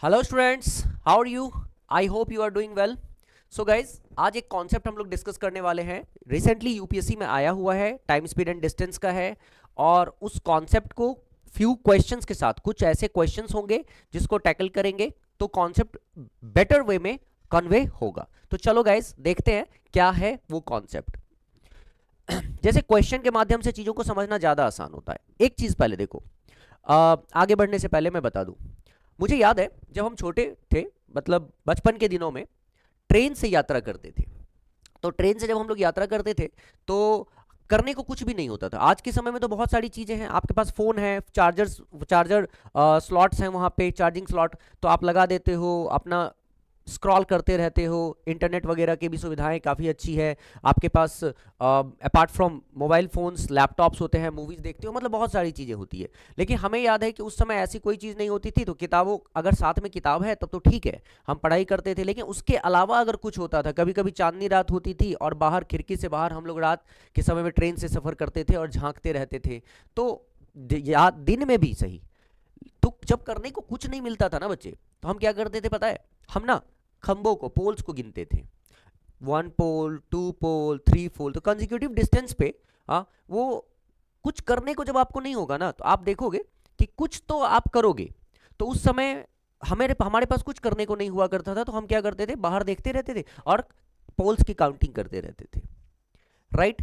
Hello students, how are you? I hope you are doing well. So guys, आज एक concept हम लोग discuss करने वाले हैं। रिसेंटली यूपीएससी में आया हुआ है, टाइम स्पीड एंड डिस्टेंस का है। और उस कॉन्सेप्ट को फ्यू क्वेश्चंस के साथ, कुछ ऐसे क्वेश्चंस होंगे जिसको टैकल करेंगे तो कॉन्सेप्ट बेटर वे में कन्वे होगा। तो चलो गाइज देखते हैं क्या है वो कॉन्सेप्ट। जैसे क्वेश्चन के माध्यम से चीजों को समझना ज्यादा आसान होता है। एक चीज पहले देखो, आगे बढ़ने से पहले मैं बता दूं, मुझे याद है जब हम छोटे थे, मतलब बचपन के दिनों में ट्रेन से यात्रा करते थे। तो ट्रेन से जब हम लोग यात्रा करते थे तो करने को कुछ भी नहीं होता था। आज के समय में तो बहुत सारी चीज़ें हैं, आपके पास फ़ोन है, चार्जर स्लॉट्स हैं, वहाँ पे चार्जिंग स्लॉट, तो आप लगा देते हो, अपना स्क्रॉल करते रहते हो। इंटरनेट वगैरह की भी सुविधाएं काफ़ी अच्छी है आपके पास। Apart from mobile phones, laptops होते हैं, मूवीज़ देखते हो, मतलब बहुत सारी चीज़ें होती है। लेकिन हमें याद है कि उस समय ऐसी कोई चीज़ नहीं होती थी। तो किताबों, अगर साथ में किताब है तब तो ठीक है, हम पढ़ाई करते थे। लेकिन उसके अलावा अगर कुछ होता था, कभी कभी चांदनी रात होती थी और बाहर खिड़की से बाहर हम लोग रात के समय में ट्रेन से सफ़र करते थे और झांकते रहते थे। तो दिन में भी सही, तो जब करने को कुछ नहीं मिलता था ना बच्चे, तो हम क्या करते थे पता है? हम ना खंभों को, पोल्स को गिनते थे। 1 पोल, 2 पोल, 3 पोल, तो कंजिक्यूटिव डिस्टेंस पे वो कुछ करने को जब आपको नहीं होगा ना, तो आप देखोगे कि कुछ तो आप करोगे। तो उस समय हमारे हमारे पास कुछ करने को नहीं हुआ करता था, तो हम क्या करते थे? बाहर देखते रहते थे और पोल्स की काउंटिंग करते रहते थे, राइट?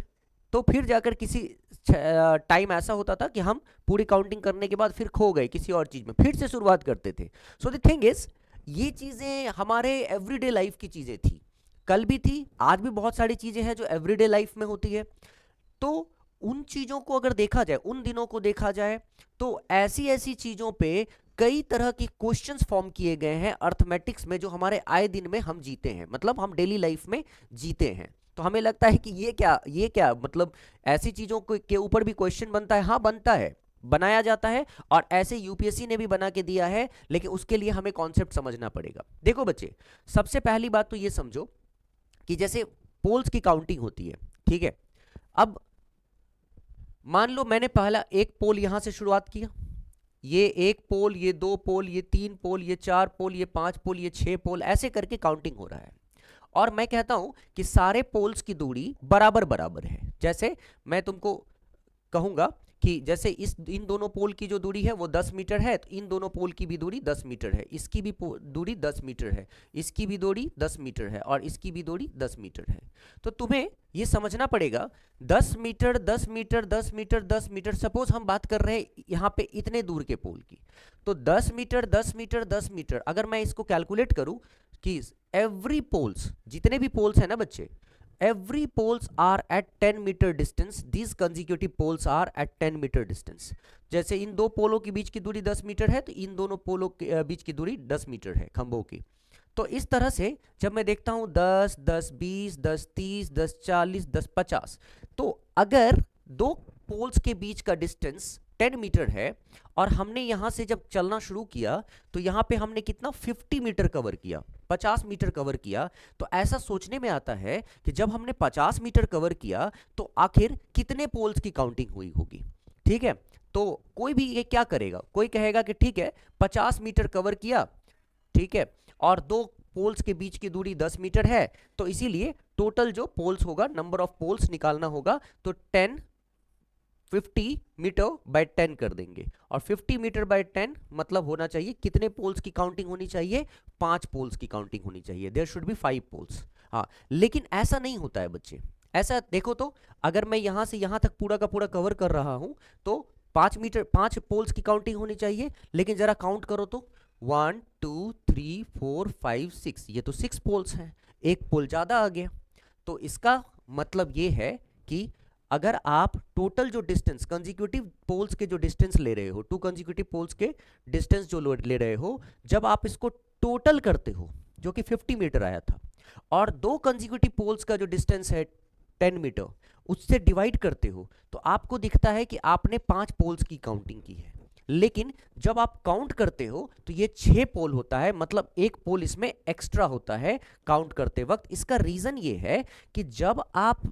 तो फिर जाकर किसी टाइम ऐसा होता था कि हम पूरी काउंटिंग करने के बाद फिर खो गए किसी और चीज में, फिर से शुरुआत करते थे। सो द थिंग इज, ये चीजें हमारे एवरीडे लाइफ की चीजें थी, कल भी थी, आज भी बहुत सारी चीजें हैं जो एवरीडे लाइफ में होती है। तो उन चीजों को अगर देखा जाए, उन दिनों को देखा जाए, तो ऐसी ऐसी चीजों पे कई तरह के क्वेश्चंस फॉर्म किए गए हैं अर्थमेटिक्स में, जो हमारे आए दिन में हम जीते हैं, मतलब हम डेली लाइफ में जीते हैं। तो हमें लगता है कि ये क्या मतलब ऐसी चीजों के ऊपर भी क्वेश्चन बनता है। हाँ, बनता है, बनाया जाता है, और ऐसे यूपीएससी ने भी बना के दिया है। लेकिन उसके लिए हमें कॉन्सेप्ट समझना पड़ेगा। देखो बच्चे, सबसे पहली बात तो ये समझो कि जैसे पोल्स की काउंटिंग होती है, ठीक है? अब मान लो मैंने पहला एक पोल यहां से शुरुआत किया, ये 1 पोल, ये 2 पोल, ये 3 पोल, ये 4 पोल, ये 5 पोल, ये 6 पोल, ऐसे करके काउंटिंग हो रहा है। और मैं कहता हूं कि सारे पोल्स की दूरी बराबर बराबर है। जैसे मैं तुमको कहूंगा कि जैसे इन दोनों पोल की जो दूरी है वो 10 मीटर है, तो इन दोनों पोल की भी दूरी 10 मीटर है, इसकी भी दूरी 10 मीटर है, इसकी भी दूरी 10 मीटर है, और इसकी भी दूरी 10 मीटर है। तो तुम्हें ये समझना पड़ेगा, 10 metre, 10 metre, 10 metre, 10 metre, suppose हम बात कर रहे हैं यहाँ पे इतने दूर के पोल की, तो 10 मीटर, 10 मीटर, 10 मीटर, अगर मैं इसको कैलकुलेट करूं कि एवरी पोल्स, जितने भी पोल्स हैं ना बच्चे, every poles are at 10 meter distance, these consecutive poles are at 10 meter distance। जैसे इन दो पोलों के बीच की दूरी 10 मीटर है, तो इन दोनों पोलों के बीच की दूरी 10 मीटर है खंभों की। तो इस तरह से जब मैं देखता हूं 10, 10, 20, 10, 30, 10, 40, 10, 50, तो अगर दो पोल्स के बीच का डिस्टेंस 10 मीटर है, और हमने यहां से जब चलना शुरू किया तो यहां पे हमने कितना 50 मीटर कवर किया, 50 मीटर कवर किया। तो ऐसा सोचने में आता है कि जब हमने 50 मीटर कवर किया तो आखिर कितने पोल्स की काउंटिंग हुई होगी, ठीक है? तो कोई भी ये क्या करेगा, कोई कहेगा कि ठीक है 50 मीटर कवर किया, ठीक है, और दो पोल्स के बीच की दूरी 10 मीटर है, तो इसीलिए टोटल जो पोल्स होगा, नंबर ऑफ पोल्स निकालना होगा, तो 50 मीटर बाय 10 कर देंगे। और 50 मीटर बाय 10 मतलब होना चाहिए कितने पोल्स की काउंटिंग होनी चाहिए? 5 पोल्स की काउंटिंग होनी चाहिए। There should be 5 poles. हाँ, लेकिन ऐसा नहीं होता है बच्चे। ऐसा देखो तो, अगर मैं यहां से यहां तक पूरा का पूरा कवर कर रहा हूं तो 5 पोल्स की काउंटिंग होनी चाहिए। लेकिन जरा काउंट करो तो 1 2 3 4 5 6, ये तो 6 पोल्स हैं, एक पोल ज्यादा आ गया। तो इसका मतलब ये है कि अगर आप टोटल जो डिस्टेंस, कंजिक्यूटिव पोल्स के जो डिस्टेंस ले रहे हो, 2 कंजिक्यूटिव पोल्स के डिस्टेंस जो ले रहे हो, जब आप इसको टोटल करते हो, जो कि 50 मीटर आया था, और 2 कंजिक्यूटिव पोल्स का जो डिस्टेंस है 10 मीटर, उससे डिवाइड करते हो, तो आपको दिखता है कि आपने 5 पोल्स की काउंटिंग की है। लेकिन जब आप काउंट करते हो तो ये 6 पोल होता है, मतलब एक पोल इसमें एक्स्ट्रा होता है काउंट करते वक्त। इसका रीजन ये है कि जब आप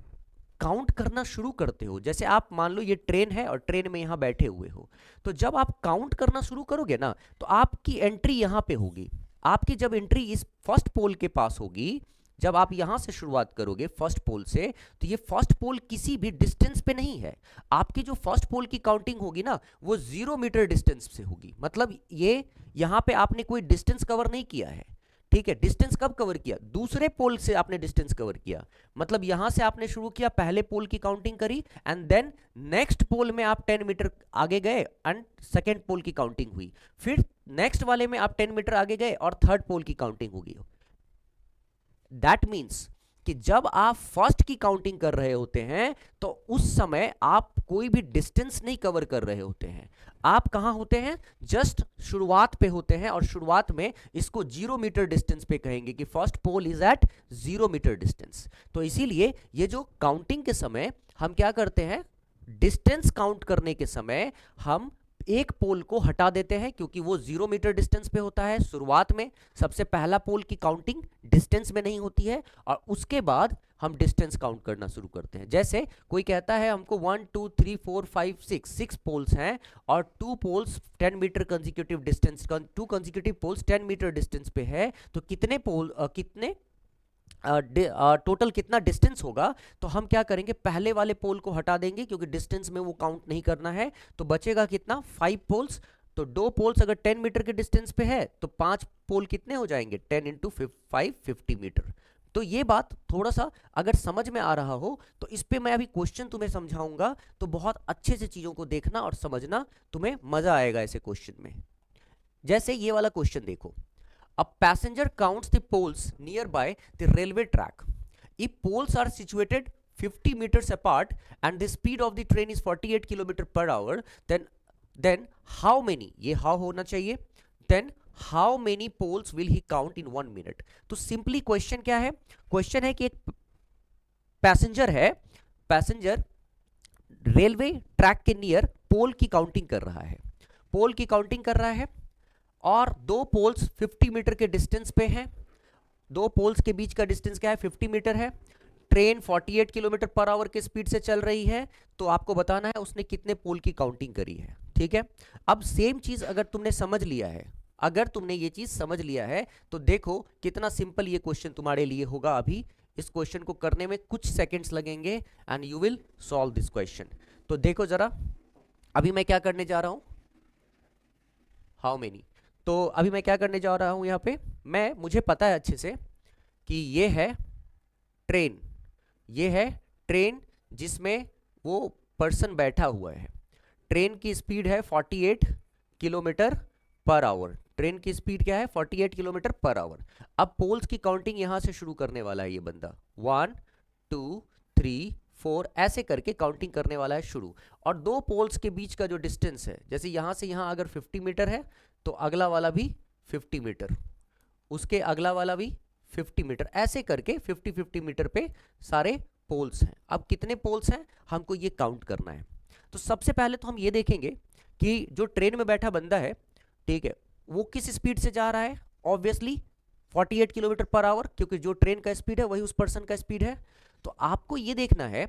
काउंट करना शुरू करते हो, जैसे आप मान लो ये ट्रेन है और ट्रेन में यहां बैठे हुए हो, तो जब आप काउंट करना शुरू करोगे ना, तो आपकी एंट्री यहां पे होगी, आपकी जब एंट्री इस फर्स्ट पोल के पास होगी, जब आप यहां से शुरुआत करोगे फर्स्ट पोल से, तो ये फर्स्ट पोल किसी भी डिस्टेंस पे नहीं है। आपकी जो फर्स्ट पोल की काउंटिंग होगी ना, वो 0 मीटर डिस्टेंस से होगी। मतलब ये यहां पे आपने कोई डिस्टेंस कवर नहीं किया है, ठीक है। डिस्टेंस कब कवर किया? दूसरे पोल से आपने डिस्टेंस कवर किया। मतलब यहां से आपने शुरू किया, पहले पोल की काउंटिंग करी, एंड देन नेक्स्ट पोल में आप 10 मीटर आगे गए एंड सेकेंड पोल की काउंटिंग हुई। फिर नेक्स्ट वाले में आप 10 मीटर आगे गए और थर्ड पोल की काउंटिंग होगी। दैट मीन्स कि जब आप फर्स्ट की काउंटिंग कर रहे होते हैं तो उस समय आप कोई भी डिस्टेंस नहीं कवर कर रहे होते हैं। आप कहां होते हैं? जस्ट शुरुआत पे होते हैं, और शुरुआत में इसको 0 मीटर डिस्टेंस पे कहेंगे कि first pole is at 0 metre distance. तो इसीलिए ये जो काउंटिंग के समय हम क्या करते हैं, डिस्टेंस काउंट करने के समय हम एक पोल को हटा देते हैं, क्योंकि वो 0 मीटर डिस्टेंस पे होता है। शुरुआत में सबसे पहला पोल की काउंटिंग डिस्टेंस में नहीं होती है, और उसके बाद हम डिस्टेंस काउंट करना शुरू करते हैं। जैसे कोई कहता है हमको 1 2 3 4 5 6 पोल्स हैं, और 2 poles 10 metre consecutive distance, 2 consecutive poles 10 metre distance पे है, तो कितने पोल कितने टोटल कितना डिस्टेंस होगा? तो हम क्या करेंगे, पहले वाले पोल को हटा देंगे, क्योंकि डिस्टेंस में वो काउंट नहीं करना है। तो बचेगा कितना? 5 पोल्स। तो 2 पोल्स अगर 10 मीटर के डिस्टेंस पे है, तो 5 पोल कितने हो जाएंगे? 10 इंटू 5 50 मीटर। तो ये बात थोड़ा सा अगर समझ में आ रहा हो तो इस पे मैं अभी क्वेश्चन तुम्हें समझाऊंगा, तो बहुत अच्छे से चीजों को देखना और समझना, तुम्हें मजा आएगा ऐसे क्वेश्चन में। जैसे ये वाला क्वेश्चन देखो, a passenger counts the poles nearby the railway track. If poles are situated 50 meters apart and the speed of the train is 48 km per hour, then how many, ये how होना चाहिए, then how many poles will he count in 1 minute? तो simply question क्या है? Question है कि एक passenger है, पैसेंजर रेलवे ट्रैक के नियर पोल की काउंटिंग कर रहा है, पोल की काउंटिंग कर रहा है, और 2 पोल्स 50 मीटर के डिस्टेंस पे हैं। 2 पोल्स के बीच का डिस्टेंस क्या है? 50 मीटर है। ट्रेन 48 किलोमीटर पर आवर के स्पीड से चल रही है, तो आपको बताना है उसने कितने पोल की काउंटिंग करी है, ठीक है। अब सेम चीज अगर तुमने समझ लिया है, अगर तुमने ये चीज समझ लिया है, तो देखो कितना सिंपल ये क्वेश्चन तुम्हारे लिए होगा। अभी इस क्वेश्चन को करने में कुछ सेकेंड्स लगेंगे and you will solve this question. तो देखो जरा, अभी मैं क्या करने जा रहा हूं, हाउ मेनी। तो अभी मैं क्या करने जा रहा हूं, यहां पे मुझे पता है अच्छे से कि ये है ट्रेन, ये है ट्रेन जिसमें वो पर्सन बैठा हुआ है। ट्रेन की स्पीड है 48 किलोमीटर पर आवर। ट्रेन की स्पीड क्या है? 48 किलोमीटर पर आवर। अब पोल्स की काउंटिंग यहां से शुरू करने वाला है ये बंदा, 1 2 3 4 ऐसे करके काउंटिंग करने वाला है शुरू। और 2 पोल्स के बीच का जो डिस्टेंस है, जैसे यहां से यहां अगर 50 मीटर है, तो अगला वाला भी 50 मीटर, उसके अगला वाला भी 50 मीटर, ऐसे करके 50-50 मीटर पे सारे पोल्स हैं। अब कितने पोल्स हैं हमको ये काउंट करना है। तो सबसे पहले तो हम ये देखेंगे कि जो ट्रेन में बैठा बंदा है, ठीक है, वो किस स्पीड से जा रहा है। ऑब्वियसली 48 किलोमीटर पर आवर, क्योंकि जो ट्रेन का स्पीड है वही उस पर्सन का स्पीड है। तो आपको ये देखना है,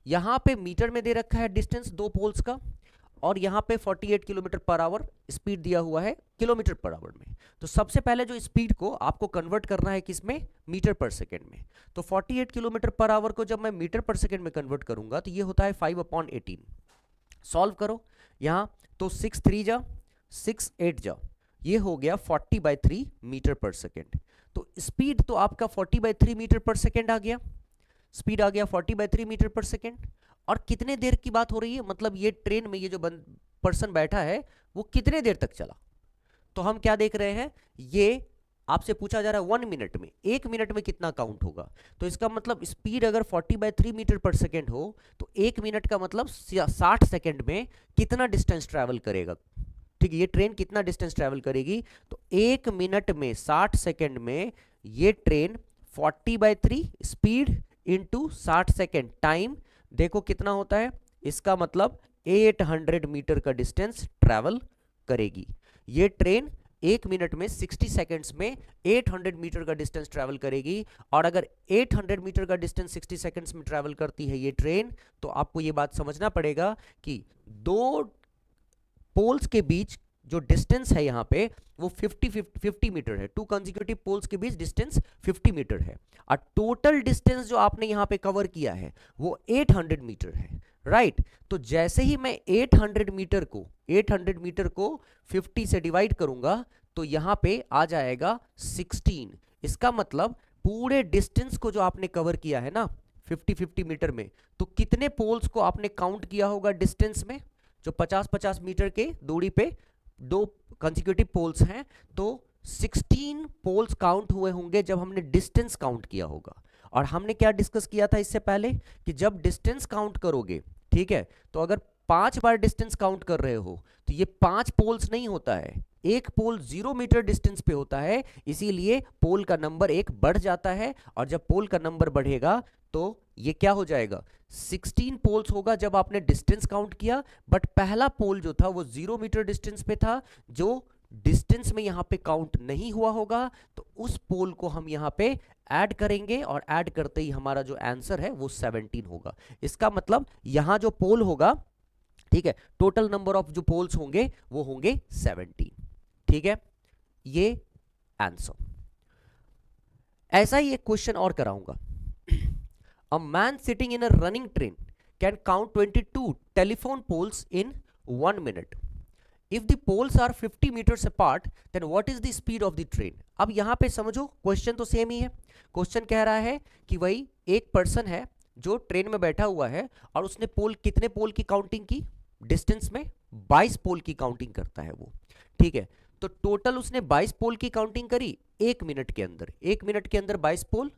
यहां पे मीटर में दे रखा है डिस्टेंस 2 पोल्स का, और यहां पे 48 किलोमीटर पर आवर स्पीड दिया हुआ है किलोमीटर पर आवर में। तो सबसे पहले जो स्पीड को आपको कन्वर्ट करना है किसमें? मीटर पर सेकेंड में। तो 48 किलोमीटर पर आवर को जब मैं मीटर पर सेकेंड में कन्वर्ट करूंगा, तो ये होता है 5/18। सॉल्व करो यहां, तो 6 3 जा 6 8 जा, ये हो गया 40/3 मीटर पर सेकेंड। तो स्पीड तो आपका 40/3 मीटर पर सेकेंड आ गया, स्पीड आ गया 40/3 मीटर पर सेकेंड। और कितने देर की बात हो रही है, मतलब ये ट्रेन में ये जो पर्सन बैठा है वो कितने देर तक चला। तो हम क्या देख रहे हैं, ये आपसे पूछा जा रहा है 1 मिनट में, 1 मिनट में कितना काउंट होगा। तो इसका मतलब स्पीड अगर 40/3 मीटर पर सेकेंड हो, तो 1 मिनट का मतलब 60 सेकेंड में कितना डिस्टेंस ट्रैवल करेगा। ठीक है, ये ट्रेन कितना डिस्टेंस ट्रैवल करेगी। तो 1 मिनट में 60 सेकेंड में ये train 40/3 speed into 60 second time, देखो कितना होता है, इसका मतलब 800 मीटर का डिस्टेंस ट्रैवल करेगी। ये ट्रेन 1 मिनट में 60 सेकेंड्स में 800 मीटर का डिस्टेंस ट्रैवल करेगी। और अगर 800 मीटर का डिस्टेंस 60 सेकेंड्स में ट्रैवल करती है ये ट्रेन, तो आपको ये बात समझना पड़ेगा कि 2 पोल्स के बीच जो डिस्टेंस है यहाँ पे वो 50 मीटर है। टू कंसेक्यूटिव पोल्स के बीच डिस्टेंस 50 मीटर है और टोटल डिस्टेंस जो आपने यहाँ पे कवर किया है वो 800 मीटर है, राइट। तो जैसे ही मैं 800 मीटर को 50 से डिवाइड करूंगा तो यहाँ पे आ जाएगा 16। इसका मतलब पूरे डिस्टेंस को जो आपने कवर किया है ना 50 मीटर में, तो कितने पोल्स को आपने काउंट किया होगा डिस्टेंस में? जो 50 मीटर के दूरी पे दो कंसेक्यूटिव पोल्स हैं, तो 16 पोल्स काउंट हुए होंगे जब हमने डिस्टेंस काउंट किया होगा। और हमने क्या डिस्कस किया था इससे पहले कि जब डिस्टेंस काउंट करोगे, ठीक है, तो अगर 5 बार डिस्टेंस काउंट कर रहे हो तो ये 5 पोल्स नहीं होता है, एक पोल 0 मीटर डिस्टेंस पे होता है, इसीलिए पोल का नंबर एक बढ़ जाता है। और जब पोल का नंबर बढ़ेगा तो ये क्या हो जाएगा, 16 पोल्स होगा जब आपने डिस्टेंस काउंट किया। बट पहला पोल जो था वो 0 मीटर डिस्टेंस पे था, जो डिस्टेंस में यहां पे काउंट नहीं हुआ होगा, तो उस पोल को हम यहां पे ऐड करेंगे और ऐड करते ही हमारा जो आंसर है वो 17 होगा। इसका मतलब यहां जो पोल होगा, ठीक है, टोटल नंबर ऑफ जो पोल्स होंगे वो होंगे 17, ठीक है, ये आंसर। ऐसा ही एक क्वेश्चन और कराऊंगा। A man sitting in a running train can count 22 telephone poles in 1 minute. If the poles are 50 meters apart, then what is the speed of the train? अब यहां पे समझो, क्वेश्चन तो सेम ही है। क्वेश्चन कह रहा है कि वही एक पर्सन है जो ट्रेन में बैठा हुआ है और उसने पोल, कितने पोल की काउंटिंग की डिस्टेंस में? 22 पोल की काउंटिंग करता है वो, ठीक है। तो टोटल उसने 22 पोल की काउंटिंग करी 1 मिनट के अंदर। 1 मिनट के अंदर 22 पोल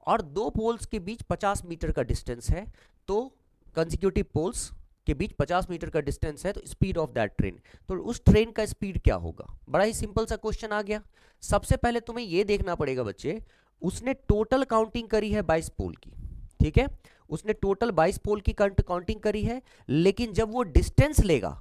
और दो पोल्स के बीच 50 मीटर का डिस्टेंस है, तो कंसेक्यूटिव पोल्स के बीच 50 मीटर का डिस्टेंस है, तो स्पीड ऑफ दैट ट्रेन, तो उस ट्रेन का स्पीड क्या होगा? बड़ा ही सिंपल सा क्वेश्चन आ गया। सबसे पहले तुम्हें यह देखना पड़ेगा बच्चे, उसने टोटल काउंटिंग करी है 22 पोल की, ठीक है, उसने टोटल 22 पोल की काउंटिंग करी है, लेकिन जब वो डिस्टेंस लेगा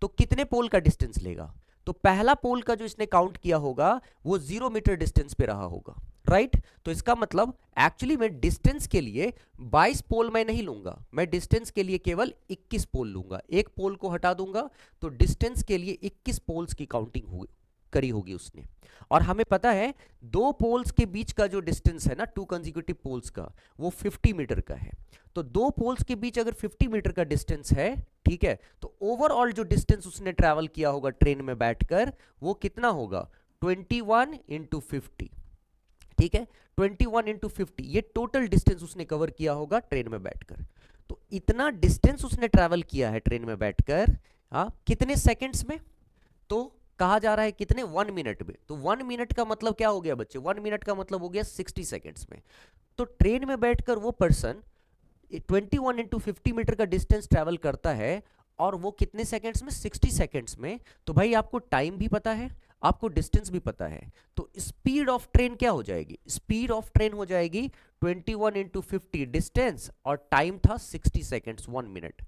तो कितने पोल का डिस्टेंस लेगा? तो पहला पोल का जो इसने काउंट किया होगा वो 0 मीटर डिस्टेंस पे रहा होगा, राइट। तो इसका मतलब एक्चुअली मैं डिस्टेंस के लिए 22 पोल मैं नहीं लूंगा, मैं डिस्टेंस के लिए केवल 21 पोल लूंगा, एक पोल को हटा दूंगा, तो डिस्टेंस के लिए 21 पोल्स की काउंटिंग करी होगी उसने। और हमें पता है दो पोल्स के बीच का जो डिस्टेंस है ना, टू कंसेक्यूटिव पोल्स का, वो 50 मीटर का है। तो दो पोल्स के बीच अगर 50 मीटर का डिस्टेंस है, ठीक है, तो ओवरऑल जो डिस्टेंस उसने ट्रैवल किया होगा ट्रेन में बैठकर वो कितना होगा? 21 इंटू 50, ठीक है, 21 इंटू 50, ये टोटल डिस्टेंस उसने कवर किया होगा ट्रेन में बैठकर। तो इतना डिस्टेंस उसने ट्रैवल किया है ट्रेन में बैठकर, हाँ, कितने सेकंड्स में? तो कहा जा रहा है कितने? 1 मिनट में। तो 1 मिनट का मतलब क्या हो गया बच्चे? 1 मिनट का मतलब हो गया 60 सेकंड्स में। तो ट्रेन में बैठकर वो पर्सन 21 इंटू 50 मीटर का डिस्टेंस ट्रैवल करता है और वो कितने सेकंड्स में? 60 सेकंड्स में। तो भाई आपको टाइम भी पता है, आपको डिस्टेंस भी पता है, तो स्पीड ऑफ ट्रेन क्या हो जाएगी? स्पीड ऑफ ट्रेन हो जाएगी 21 इंटू 50 डिस्टेंस और टाइम था 60 सेकंड्स, 1 मिनट।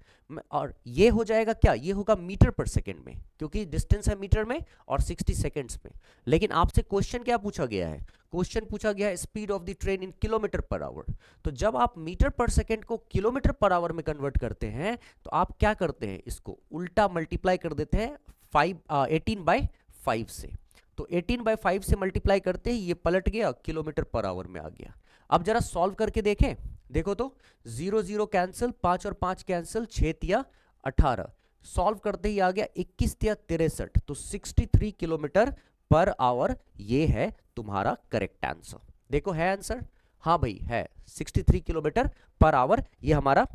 और ये हो जाएगा क्या? ये होगा मीटर पर सेकंड में, क्योंकि डिस्टेंस है मीटर में और 60 सेकंड्स में। लेकिन आपसे क्वेश्चन क्या पूछा गया है? क्वेश्चन पूछा गया है speed of the train in kilometre per hour. तो जब आप मीटर पर सेकंड को किलोमीटर पर आवर में कन्वर्ट करते हैं तो आप क्या करते हैं? इसको उल्टा मल्टीप्लाई कर देते हैं 18/5 से। तो 18/5 से मल्टीप्लाई करते ही ये पलट गया, किलोमीटर पर आवर में आ गया। अब जरा सॉल्व करके देखें, देखो तो 0 0 कैंसिल, 5 और 5 कैंसिल, 6 तिया 18, सॉल्व करते ही आ गया 21 तिया 63, तो 63 किलोमीटर पर आवर ये है तुम्हारा करेक्ट आंसर। देखो है आंसर, हाँ भाई है, 63 किलोमीटर पर आवर ये हमारा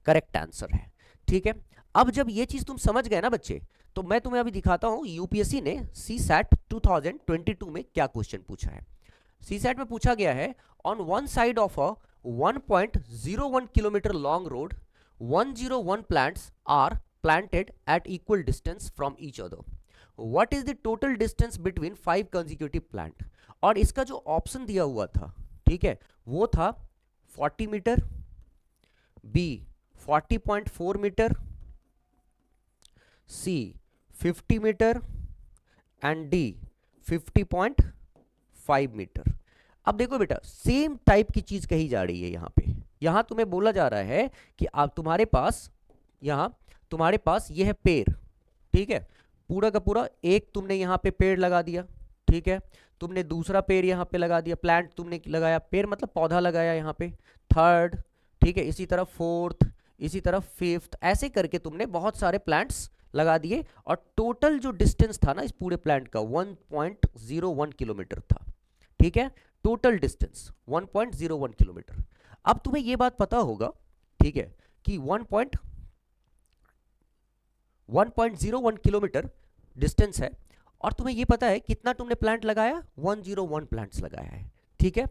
करेक्ट आंसर है, ठीक है। अब जब ये चीज तुम समझ गए ना बच्चे, तो मैं तुम्हें अभी दिखाता हूं यूपीएससी ने CSAT 2022 में क्या क्वेश्चन पूछा है। CSAT में पूछा गया है, on one side of a 1.01 kilometre long road 101 plants are planted at equal distance from each other, what is the total distance between 5 consecutive plant. और इसका जो ऑप्शन दिया हुआ था, ठीक है, वो था 40 metre, B 40.4 metre, C 50 metre and D 50.5 metre. अब देखो बेटा, सेम टाइप की चीज कही जा रही है यहां पे। यहां तुम्हें बोला जा रहा है कि आप तुम्हारे पास, यहां तुम्हारे पास ये है पेड़, ठीक है, पूरा का पूरा एक तुमने यहाँ पे पेड़ लगा दिया, ठीक है, तुमने दूसरा पेड़ यहाँ पे लगा दिया, प्लांट तुमने लगाया, पेड़ मतलब पौधा लगाया यहाँ पे, थर्ड, ठीक है, इसी तरह फोर्थ, इसी तरह फिफ्थ, ऐसे करके तुमने बहुत सारे प्लांट्स लगा दिए और टोटल जो डिस्टेंस था ना इस पूरे प्लांट का 1.01 किलोमीटर था, ठीक है, टोटल डिस्टेंस 1.01 किलोमीटर। अब तुम्हें यह बात पता होगा, ठीक है, कि 1.01 किलोमीटर डिस्टेंस है और तुम्हें यह पता है कितना तुमने प्लांट लगाया, 101 प्लांट्स लगाया है, ठीक है,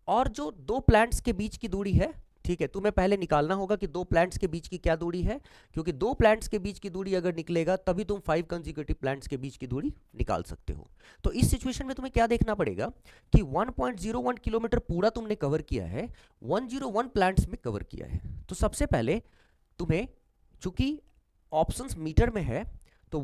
और जो दो प्लांट्स के बीच की दूरी है, ठीक है, तुम्हें पहले निकालना होगा कि दो प्लांट्स के बीच की क्या दूरी है, क्योंकि दो प्लांट्स के बीच की दूरी अगर निकलेगा तभी तुम 5 कंसेक्यूटिव प्लांट्स के बीच की दूरी निकाल सकते हो। तो इस सिचुएशन में तुम्हें क्या देखना पड़ेगा कि 1.01 किलोमीटर पूरा तुमने कवर किया है, 101 प्लांट्स में कवर किया है। तो सबसे पहले तुम्हें, चूंकि ऑप्शंस मीटर में है, तो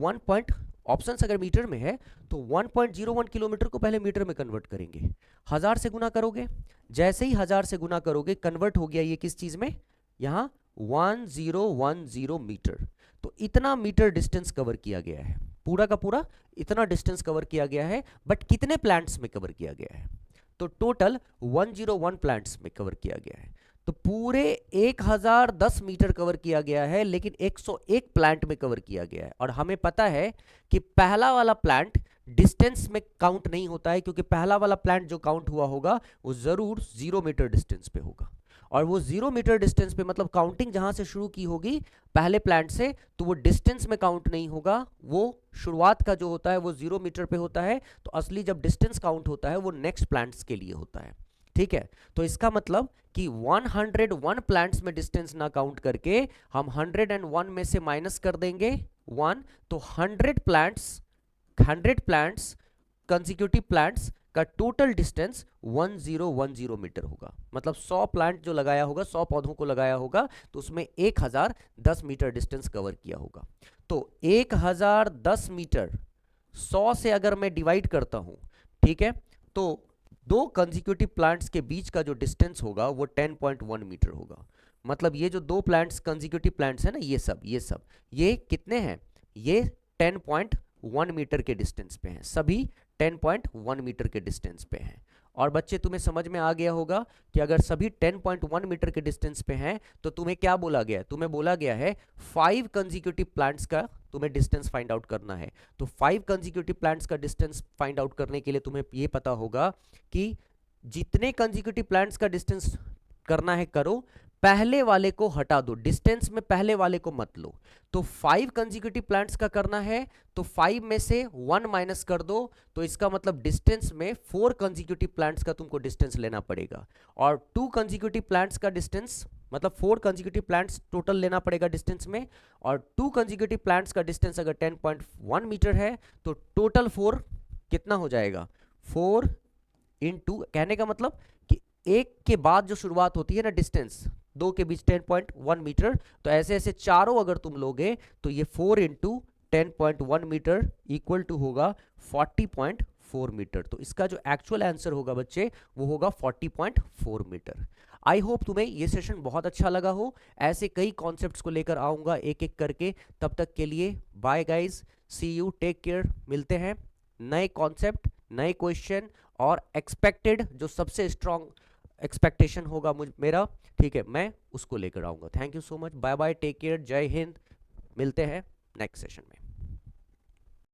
ऑप्शंस अगर मीटर में है तो 1.01 किलोमीटर को पहले मीटर में कन्वर्ट करेंगे, 1000 से गुना करोगे, जैसे ही 1000 से गुना करोगे कन्वर्ट हो गया ये किस चीज में, यहां 1010 मीटर। तो इतना मीटर डिस्टेंस कवर किया गया है, पूरा का पूरा इतना डिस्टेंस कवर किया गया है, बट कितने प्लांट्स में कवर किया गया है, तो टोटल 101 प्लांट्स में कवर किया गया है। तो पूरे 1010 मीटर कवर किया गया है, लेकिन 101 प्लांट में कवर किया गया है। और हमें पता है कि पहला वाला प्लांट डिस्टेंस में काउंट नहीं होता है, क्योंकि पहला वाला प्लांट जो काउंट हुआ होगा वो जरूर 0 मीटर डिस्टेंस पे होगा, और वो 0 मीटर डिस्टेंस पे मतलब काउंटिंग जहां से शुरू की होगी पहले प्लांट से, तो वो डिस्टेंस में काउंट नहीं होगा, वो शुरुआत का जो होता है वो 0 मीटर पे होता है। तो असली जब डिस्टेंस काउंट होता है वो नेक्स्ट प्लांट्स के लिए होता है, ठीक है। तो इसका मतलब कि 101 प्लांट्स में डिस्टेंस ना काउंट करके हम 101 में से माइनस कर देंगे 1, तो 100 प्लांट्स कंसेक्यूटिव प्लांट्स का टोटल डिस्टेंस 1010 मीटर होगा। मतलब 100 प्लांट जो लगाया होगा, 100 पौधों को लगाया होगा, तो उसमें 1010 मीटर डिस्टेंस कवर किया होगा। तो 1010 मीटर 100 से अगर मैं डिवाइड करता हूं, ठीक है, तो दो कंसेक्यूटिव प्लांट्स के बीच का जो डिस्टेंस होगा वो 10.1 मीटर होगा। मतलब ये जो दो प्लांट्स कंसेक्यूटिव प्लांट्स है ना, ये कितने हैं, ये 10.1 मीटर के डिस्टेंस पे हैं, सभी 10.1 मीटर के डिस्टेंस पे हैं। और बच्चे तुम्हें समझ में आ गया होगा कि अगर सभी 10.1 मीटर के डिस्टेंस पे हैं तो तुम्हें क्या बोला गया है, तुम्हें बोला गया है 5 कंसेक्यूटिव प्लांट्स का तुम्हें डिस्टेंस फाइंड आउट करना है। तो 5 कंसेक्यूटिव प्लांट्स का डिस्टेंस फाइंड आउट करने के लिए तुम्हें यह पता होगा कि जितने कंसेक्यूटिव प्लांट्स का डिस्टेंस करना है करो, पहले वाले को हटा दो, डिस्टेंस में पहले वाले को मत लो। तो 5 कंसेक्यूटिव प्लांट्स का करना है तो 5 में से 1 माइनस कर दो, तो इसका मतलब डिस्टेंस में 4 कंसेक्यूटिव प्लांट्स का तुमको डिस्टेंस लेना पड़ेगा। और 2 कंसेक्यूटिव प्लांट्स का डिस्टेंस मतलब 4 कंसेक्यूटिव प्लांट्स टोटल लेना पड़ेगा डिस्टेंस में, और 2 कंसेक्यूटिव प्लांट्स का डिस्टेंस अगर 10.1 मीटर है तो टोटल 4 कितना हो जाएगा, 4 इंटू, कहने का मतलब कि एक के बाद जो शुरुआत होती है ना डिस्टेंस, दो के बीच 10.1 मीटर, तो ऐसे ऐसे चारों अगर तुम लोगे तो ये 4 इंटू 10.1 मीटर इक्वल टू होगा 40.4 मीटर। तो इसका जो एक्चुअल आंसर होगा बच्चे वो होगा 40.4 मीटर। आई होप तुम्हें ये सेशन बहुत अच्छा लगा हो। ऐसे कई कॉन्सेप्ट्स को लेकर आऊंगा एक एक करके। तब तक के लिए bye guys, see you, take care. मिलते हैं नए कॉन्सेप्ट, नए क्वेश्चन और एक्सपेक्टेड जो सबसे स्ट्रॉन्ग एक्सपेक्टेशन होगा मेरा, ठीक है, मैं उसको लेकर आऊंगा। Thank you so much, bye bye, take care, जय हिंद। मिलते हैं नेक्स्ट सेशन में।